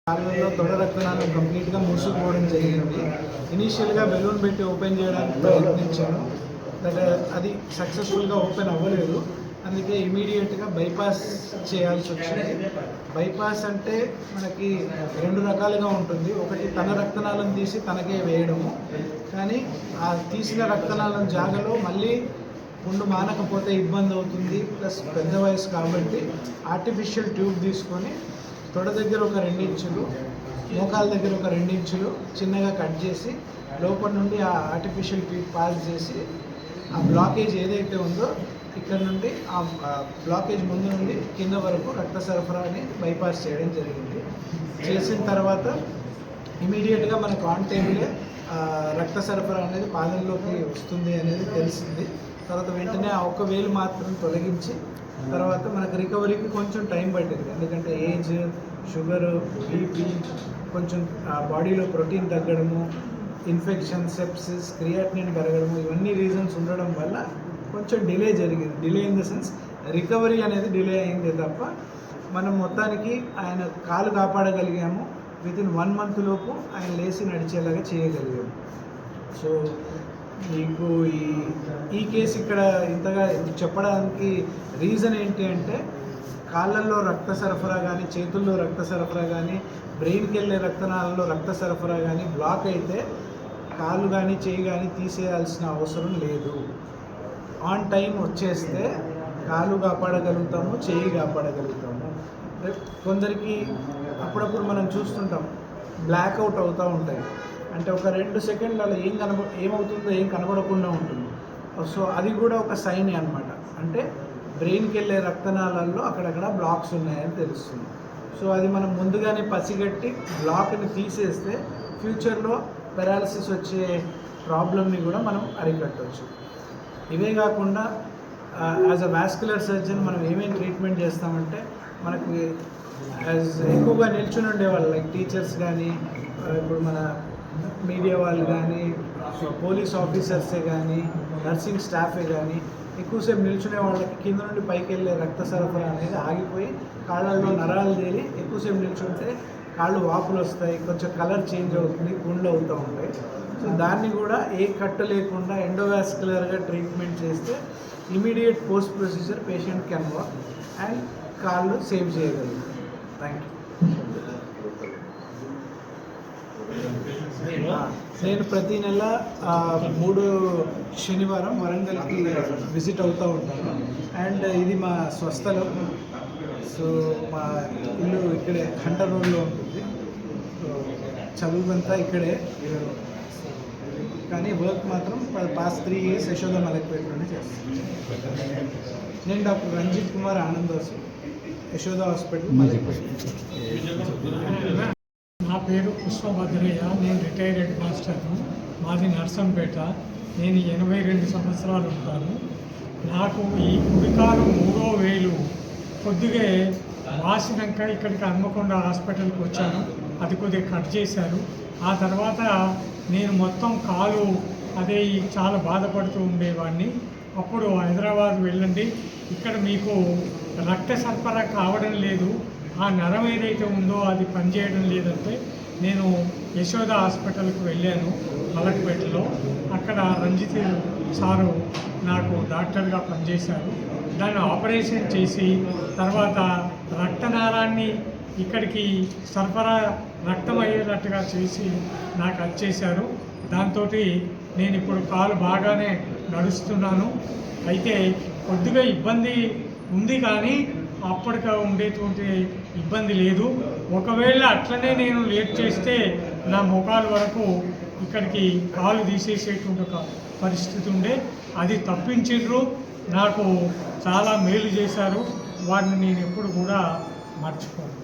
కాళ్ళలో తొడ రక్తనాళం కంప్లీట్గా మూసుకుపోవడం జరిగింది. ఇనీషియల్గా బెలూన్ పెట్టి ఓపెన్ చేయడానికి ప్రయత్నించాను, బట్ అది సక్సెస్ఫుల్గా ఓపెన్ అవ్వలేదు. అందుకే ఇమీడియట్గా బైపాస్ చేయాల్సి వచ్చింది. బైపాస్ అంటే మనకి రెండు రకాలుగా ఉంటుంది. ఒకటి తన రక్తనాళం తీసి తనకే వేయడము, కానీ ఆ తీసిన రక్తనాళం జాగలో మళ్ళీ పుండు మానకపోతే ఇబ్బంది అవుతుంది. ప్లస్ పెద్ద వయసు కాబట్టి ఆర్టిఫిషియల్ ట్యూబ్ తీసుకొని తొడ దగ్గర ఒక 2 ఇంచులు, మోకాల దగ్గర ఒక 2 ఇంచులు చిన్నగా కట్ చేసి లోపల నుండి ఆ ఆర్టిఫిషియల్ ట్యూబ్ పాస్ చేసి ఆ బ్లాకేజ్ ఏదైతే ఉందో ఇక్కడ నుండి ఆ బ్లాకేజ్ ముందు నుండి కింద వరకు రక్త సరఫరాని బైపాస్ చేయడం జరిగింది. చేసిన తర్వాత ఇమీడియట్గా మనకు ఆన్ టైంలో రక్త సరఫరా అనేది పాదంలోకి వస్తుంది అనేది తెలిసింది. తర్వాత వెంటనే ఆ ఒక్క వేలు మాత్రం తొలగించి తర్వాత మనకు రికవరీకి కొంచెం టైం పట్టింది. ఎందుకంటే ఏజ్, షుగరు, బీపీ, కొంచెం బాడీలో ప్రోటీన్ తగ్గడము, ఇన్ఫెక్షన్, సెప్సిస్, క్రియాటినిన్ పెరగడము, ఇవన్నీ రీజన్స్ ఉండడం వల్ల కొంచెం డిలే జరిగింది. Delay in the sense recovery అనేది డిలే అయింది తప్ప మనం మొత్తానికి ఆయన కాలు కాపాడగలిగాము. వితిన్ 1 month లోపు ఆయన లేచి నడిచేలాగా చేయగలిగాము. సో మీకు ఈ కేసు ఇక్కడ ఇంతగా చెప్పడానికి రీజన్ ఏంటి అంటే, కాళ్ళల్లో రక్త సరఫరా కానీ, చేతుల్లో రక్త సరఫరా కానీ, బ్రెయిన్కి వెళ్ళే రక్తనాళాల్లో రక్త సరఫరా కానీ బ్లాక్ అయితే కాళ్ళు కానీ చేయి కానీ తీసేయాల్సిన అవసరం లేదు. ఆన్ టైం వచ్చేస్తే కాళ్ళు కాపాడగలుగుతాము, చేయి కాపాడగలుగుతాము. కొందరికి అప్పుడప్పుడు మనం చూస్తుంటాం బ్లాక్అవుట్ అవుతూ ఉంటాయి. అంటే ఒక 2 సెకండ్లలో ఏమవుతుందో ఏం కనబడకుండా ఉంటుంది. సో అది కూడా ఒక సైన్ అనమాట. అంటే బ్రెయిన్కి వెళ్ళే రక్తనాళాల్లో అక్కడక్కడ బ్లాక్స్ ఉన్నాయని తెలుస్తుంది. సో అది మనం ముందుగానే పసిగట్టి బ్లాక్ని తీసేస్తే ఫ్యూచర్లో పెరాలసిస్ వచ్చే ప్రాబ్లమ్ని కూడా మనం అరికట్టవచ్చు. ఇవే కాకుండా యాజ్ అ వాస్కులర్ సర్జన్ మనం ఏమేమి ట్రీట్మెంట్ చేస్తామంటే, మనకి ఎక్కువగా నిల్చుని ఉండేవాళ్ళు లైక్ టీచర్స్ కానీ, ఇప్పుడు మన మీడియా వాళ్ళు కానీ, పోలీస్ ఆఫీసర్సే కానీ, నర్సింగ్ స్టాఫే కానీ ఎక్కువసేపు నిల్చునే వాళ్ళకి కింద నుండి పైకి వెళ్ళే రక్త సరఫరా అనేది ఆగిపోయి కాళ్ళల్లో నరాలు తేలి ఎక్కువసేపు నిల్చుంటే కాళ్ళు వాపులు వస్తాయి, కొంచెం కలర్ చేంజ్ అవుతుంది, పుండ్లు అవుతూ ఉంటాయి. సో దాన్ని కూడా ఏ కట్టు లేకుండా ఎండోవాస్కులర్గా ట్రీట్మెంట్ చేస్తే immediate post procedure patient can walk and కాళ్ళు సేవ్ చేయగలుగుతాం. Thank you. నేను ప్రతి నెల 3 శనివారం వరంగల్కి విజిట్ అవుతూ ఉంటాను. అండ్ ఇది మా స్వస్థలం. సో మా ఇల్లు ఇక్కడే హంటర్ రోడ్లో ఉంటుంది. సో చదువుకంతా ఇక్కడే, కానీ వర్క్ మాత్రం పాస్ట్ 3 years యశోద మలక్పేటలోనే చేస్తాను. నేను డాక్టర్ రంజిత్ కుమార్ ఆనందోసు, యశోద హాస్పిటల్ మలక్పేట. నా పేరు పుష్పభద్రయ్య. నేను రిటైర్డ్ హెడ్ మాస్టర్ను. మాది నర్సంపేట. నేను 82 సంవత్సరాలు ఉంటాను. నాకు ఈ కుడికాలు 3వ వేలు కొద్దిగా వాసినాక ఇక్కడికి హన్మకొండ హాస్పిటల్కి వచ్చాను. అది కొద్దిగా కట్ చేశారు. ఆ తర్వాత నేను మొత్తం కాలు అదే చాలా బాధపడుతూ ఉండేవాడిని. అప్పుడు హైదరాబాద్ వెళ్ళండి, ఇక్కడ మీకు రక్త సరఫరా కావడం లేదు, ఆ నరం ఏదైతే ఉందో అది పనిచేయడం లేదంటే నేను యశోద హాస్పిటల్కి వెళ్ళాను మలక్పేటలో. అక్కడ రంజిత్ సారు నాకు డాక్టర్గా పనిచేశారు. దాన్ని ఆపరేషన్ చేసి తర్వాత రక్తనాళాన్ని ఇక్కడికి సరఫరా రక్తం అయ్యేటట్టుగా చేసి నాకు అది చేశారు. దాంతో నేను ఇప్పుడు కాలు బాగానే నడుస్తున్నాను. అయితే కొద్దిగా ఇబ్బంది ఉంది, కానీ అప్పటికి ఉండేటువంటి ఇబ్బంది లేదు. ఒకవేళ అట్లనే నేను లేట్ చేస్తే నా మోకాల వరకు ఇక్కడికి కాలు తీసేసేటువంటి ఒక పరిస్థితి ఉండే. అది తప్పించిండ్రు, నాకు చాలా మేలు చేశారు. వారిని నేను ఎప్పుడు కూడా మర్చిపోను.